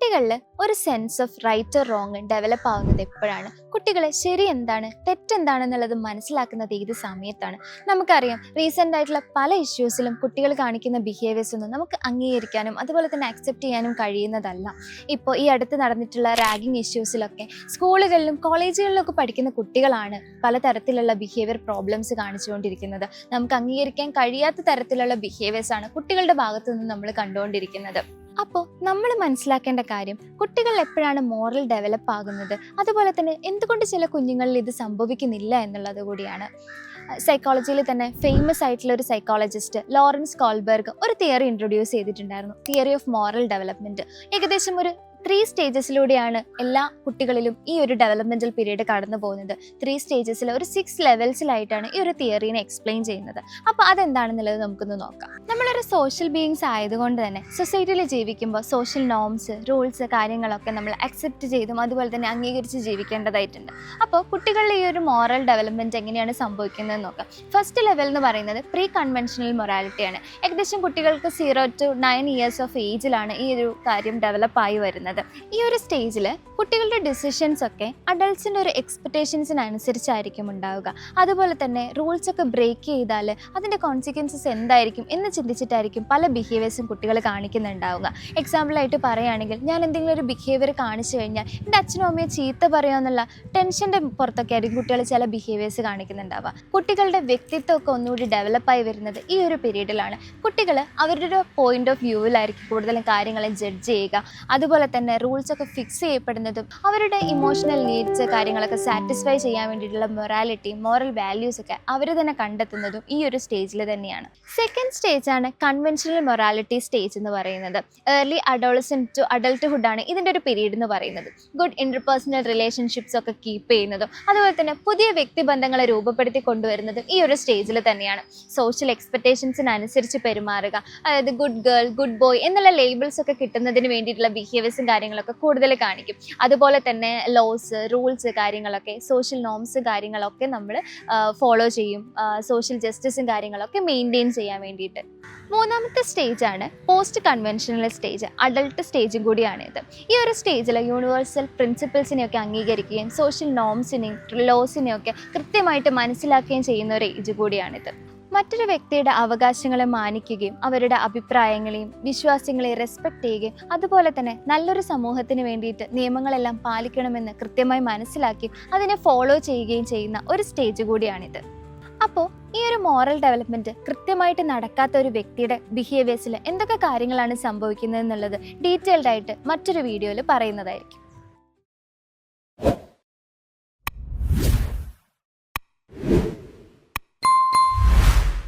കുട്ടികളിൽ ഒരു sense of right or wrong develop ആവുന്നത് എപ്പോഴാണ്? കുട്ടികളെ ശരി എന്താണ് തെറ്റെന്താണെന്നുള്ളത് മനസ്സിലാക്കുന്നത് ഏത് സമയത്താണ്? നമുക്കറിയാം, റീസെൻ്റ് ആയിട്ടുള്ള പല ഇഷ്യൂസിലും കുട്ടികൾ കാണിക്കുന്ന ബിഹേവിയേഴ്സ് ഒന്നും നമുക്ക് അംഗീകരിക്കാനും അതുപോലെ തന്നെ അക്സെപ്റ്റ് ചെയ്യാനും കഴിയുന്നതല്ല. ഇപ്പോൾ ഈ അടുത്ത് നടന്നിട്ടുള്ള റാഗിങ് ഇഷ്യൂസിലൊക്കെ സ്കൂളുകളിലും കോളേജുകളിലൊക്കെ പഠിക്കുന്ന കുട്ടികളാണ് പലതരത്തിലുള്ള ബിഹേവിയർ പ്രോബ്ലംസ് കാണിച്ചുകൊണ്ടിരിക്കുന്നത്. നമുക്ക് അംഗീകരിക്കാൻ കഴിയാത്ത തരത്തിലുള്ള ബിഹേവിയേഴ്സാണ് കുട്ടികളുടെ ഭാഗത്തു നിന്ന് നമ്മൾ കണ്ടുകൊണ്ടിരിക്കുന്നത്. അപ്പോൾ നമ്മൾ മനസ്സിലാക്കേണ്ട കാര്യം, കുട്ടികൾ എപ്പോഴാണ് മോറൽ ഡെവലപ്പ് ആകുന്നത്, അതുപോലെ തന്നെ എന്തുകൊണ്ട് ചില കുഞ്ഞുങ്ങളിൽ ഇത് സംഭവിക്കുന്നില്ല എന്നുള്ളത് കൂടിയാണ്. സൈക്കോളജിയിൽ തന്നെ ഫേമസ് ആയിട്ടുള്ള ഒരു സൈക്കോളജിസ്റ്റ് ലോറൻസ് കോൾബർഗ് ഒരു തിയറി ഇൻട്രൊഡ്യൂസ് ചെയ്തിട്ടുണ്ടായിരുന്നു, തിയറി ഓഫ് മോറൽ ഡെവലപ്മെൻറ്റ്. ഏകദേശം ഒരു 3 സ്റ്റേജസിലൂടെയാണ് എല്ലാ കുട്ടികളിലും ഈ ഒരു ഡെവലപ്മെൻറ്റൽ പീരീഡ് കടന്നു പോകുന്നത്. 3 സ്റ്റേജസിൽ ഒരു 6 ലെവൽസിലായിട്ടാണ് ഈ ഒരു തിയറീനെ എക്സ്പ്ലെയിൻ ചെയ്യുന്നത്. അപ്പോൾ അതെന്താണെന്നുള്ളത് നമുക്കൊന്ന് നോക്കാം. നമ്മളൊരു സോഷ്യൽ ബീയിങ്സ് ആയതുകൊണ്ട് തന്നെ സൊസൈറ്റിയിൽ ജീവിക്കുമ്പോൾ സോഷ്യൽ നോംസ്, റൂൾസ്, കാര്യങ്ങളൊക്കെ നമ്മൾ അക്സെപ്റ്റ് ചെയ്തും അതുപോലെ തന്നെ അംഗീകരിച്ച് ജീവിക്കേണ്ടതായിട്ടുണ്ട്. അപ്പോൾ കുട്ടികളിൽ ഈ ഒരു മോറൽ ഡെവലപ്മെൻറ്റ് എങ്ങനെയാണ് സംഭവിക്കുന്നതെന്ന് നോക്കാം. ഫസ്റ്റ് ലെവൽ എന്ന് പറയുന്നത് പ്രീ കൺവെൻഷണൽ മൊറാലിറ്റിയാണ്. ഏകദേശം കുട്ടികൾക്ക് 0 to 9 ഇയേഴ്സ് ഓഫ് ഏജിലാണ് ഈ ഒരു കാര്യം ഡെവലപ്പായി വരുന്നത്. ഈ ഒരു സ്റ്റേജിൽ കുട്ടികളുടെ ഡിസിഷൻസ് ഒക്കെ അഡൾട്ട്സിൻ്റെ ഒരു എക്സ്പെക്റ്റേഷൻസിനനുസരിച്ചായിരിക്കും ഉണ്ടാവുക. അതുപോലെ തന്നെ റൂൾസ് ഒക്കെ ബ്രേക്ക് ചെയ്താൽ അതിൻ്റെ കോൺസിക്വൻസസ് എന്തായിരിക്കും എന്ന് ചിന്തിച്ചിട്ടായിരിക്കും പല ബിഹേവിയേഴ്സും കുട്ടികൾ കാണിക്കുന്നുണ്ടാവുക. എക്സാമ്പിളായിട്ട് പറയുകയാണെങ്കിൽ, ഞാൻ എന്തെങ്കിലും ഒരു ബിഹേവിയർ കാണിച്ചു കഴിഞ്ഞാൽ എൻ്റെ അച്ഛനും അമ്മയെ ചീത്ത പറയുമെന്നുള്ള ടെൻഷൻ്റെ പുറത്തൊക്കെ ആയിരിക്കും കുട്ടികൾ ചില ബിഹേവിയേഴ്സ് കാണിക്കുന്നുണ്ടാവുക. കുട്ടികളുടെ വ്യക്തിത്വമൊക്കെ ഒന്നുകൂടി ഡെവലപ്പായി വരുന്നത് ഈ ഒരു പീരീഡിലാണ്. കുട്ടികൾ അവരുടെ പോയിന്റ് ഓഫ് വ്യൂവിലായിരിക്കും കൂടുതലും കാര്യങ്ങളെ ജഡ്ജ് ചെയ്യുക. അതുപോലെ തന്നെ റൂൾസൊക്കെ ഫിക്സ് ചെയ്യപ്പെടുന്നതും അവരുടെ ഇമോഷണൽ നീഡ്സ് കാര്യങ്ങളൊക്കെ സാറ്റിസ്ഫൈ ചെയ്യാൻ വേണ്ടിയിട്ടുള്ള മൊറാലിറ്റി, മോറൽ വാല്യൂസ് ഒക്കെ അവർ തന്നെ കണ്ടെത്തുന്നതും ഈ ഒരു സ്റ്റേജിൽ തന്നെയാണ്. സെക്കൻഡ് സ്റ്റേജാണ് കൺവെൻഷണൽ മൊറാലിറ്റി സ്റ്റേജ് എന്ന് പറയുന്നത്. ഏർലി അഡോളസെന്റ് ടു അഡൾട്ട്ഹുഡ് ആണ് ഇതിൻ്റെ ഒരു പീരീഡ് എന്ന് പറയുന്നത്. ഗുഡ് ഇന്റർപേഴ്സണൽ റിലേഷൻഷിപ്സ് ഒക്കെ കീപ്പ് ചെയ്യുന്നതും അതുപോലെ തന്നെ പുതിയ വ്യക്തിബന്ധങ്ങളെ രൂപപ്പെടുത്തി കൊണ്ടുവരുന്നതും ഈ ഒരു സ്റ്റേജിൽ തന്നെയാണ്. സോഷ്യൽ എക്സ്പെക്റ്റേഷൻസിനനുസരിച്ച് പെരുമാറുക, അതായത് ഗുഡ് ഗേൾ, ഗുഡ് ബോയ് എന്നുള്ള ലേബിൾസ് ഒക്കെ കിട്ടുന്നതിന് വേണ്ടിയിട്ടുള്ള ബിഹേവിയേഴ്സും കാര്യങ്ങളൊക്കെ കൂടുതൽ കാണിക്കും. അതുപോലെ തന്നെ ലോസ്, റൂൾസ് കാര്യങ്ങളൊക്കെ, സോഷ്യൽ നോംസ് കാര്യങ്ങളൊക്കെ നമ്മൾ ഫോളോ ചെയ്യും, സോഷ്യൽ ജസ്റ്റിസും കാര്യങ്ങളൊക്കെ മെയിൻറ്റെയിൻ ചെയ്യാൻ വേണ്ടിയിട്ട്. മൂന്നാമത്തെ സ്റ്റേജാണ് പോസ്റ്റ് കൺവെൻഷണൽ സ്റ്റേജ്, അഡൾട്ട് സ്റ്റേജും കൂടിയാണിത്. ഈ ഒരു സ്റ്റേജിൽ യൂണിവേഴ്സൽ പ്രിൻസിപ്പിൾസിനെയൊക്കെ അംഗീകരിക്കുകയും സോഷ്യൽ നോംസിനെയും ലോസിനെയൊക്കെ കൃത്യമായിട്ട് മനസ്സിലാക്കുകയും ചെയ്യുന്ന ഒരു ഏജ് കൂടിയാണിത്. മറ്റൊരു വ്യക്തിയുടെ അവകാശങ്ങളെ മാനിക്കുകയും അവരുടെ അഭിപ്രായങ്ങളെയും വിശ്വാസങ്ങളെയും റെസ്പെക്റ്റ് ചെയ്യുകയും അതുപോലെ തന്നെ നല്ലൊരു സമൂഹത്തിന് വേണ്ടിയിട്ട് നിയമങ്ങളെല്ലാം പാലിക്കണമെന്ന് കൃത്യമായി മനസ്സിലാക്കി അതിനെ ഫോളോ ചെയ്യുകയും ചെയ്യുന്ന ഒരു സ്റ്റേജ് കൂടിയാണിത്. അപ്പോൾ ഈ ഒരു മോറൽ ഡെവലപ്മെൻറ്റ് കൃത്യമായിട്ട് നടക്കാത്ത ഒരു വ്യക്തിയുടെ ബിഹേവിയേഴ്സിൽ എന്തൊക്കെ കാര്യങ്ങളാണ് സംഭവിക്കുന്നത് എന്നുള്ളത് ഡീറ്റെയിൽഡ് ആയിട്ട് മറ്റൊരു വീഡിയോയിൽ പറയുന്നതായിരിക്കും.